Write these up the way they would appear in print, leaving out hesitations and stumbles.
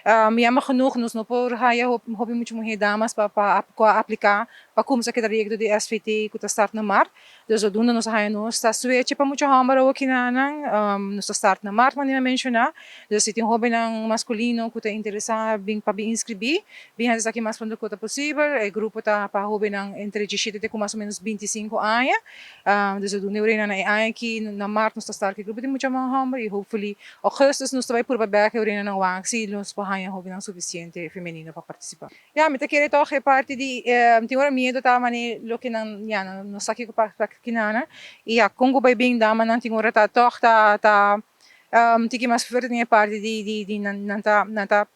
Jammer genoeg, nos no por haya hobby muito mulher damas para aplicar para como se queda regra de SVT que está start na mar. Dus zodoende nos haya nos está switch para muito hammer o que nos start na mar, mas nem mencionar. Dus se tem hobby ng masculino que está interessado bem para bem inscrever, bem hasa aqui mais pronto que possível. O grupo está para hobby ng entre 17 com mais ou menos 25 anos. Dus zodoende urina na aqui na mar nos está start que grupo tem muito hammer e hopefully Augustus nos vai por babaca urina ng waxi nos pahanha hobby ng suficiente feminino para participar. Ja, met de kere toch é parte de tem hora medo tá mani lo que não ja no saki ko para kinana e a Congo vai bem dama não tem hora tá toch tá tiki mas verder é parte de nanta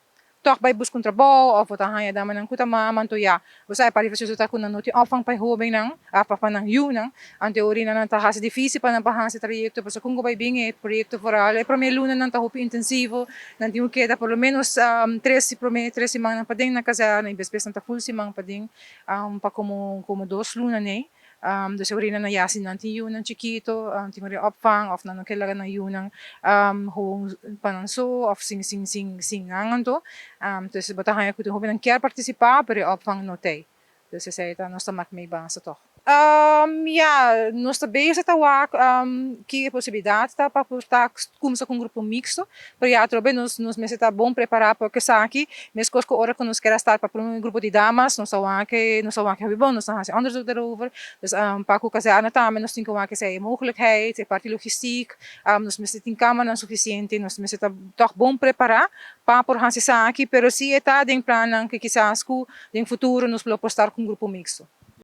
toch bij bus trabaho of wat hanya dama ng kuta maman to ya basta para fazer tá kuna noti afang pa hobby ng apa ng yun ang teoria na nanta hasa difícil pa ng pahasa trayecto basta Congo vai bem é proyecto foral é primeira luna nanta hopi intensivo nanti o queda pelo menos 13 semanas pa din na casa na imbespes nanta full semana pa din pa como 2 luna ne dus urina na yasin nanti yun ng chiquito timori opvang of nanon kailangan na yun ng hong pananso of sing angan to dus batahan ko to hobi ng care participar pero opvang notei dus essa tá nós tamak may ba sa to ja, nós também se tawak que possibilidade tá para estar começar com um grupo mixto, para já trobe nos meses tá bom preparar para que aqui, mas coisas hora que nós quer estar para um grupo de damas, nós tawak é bom, nós tawak onderzoek daarover, dus para que casar na também nós temos que ser mogelijkheid, é parte logistiek, nós meses tem câmera suficiente, nós meses tá toch bom preparar para por aqui, pero se tá tem plano que quizás com futuro nós vamos estar com um grupo mixto.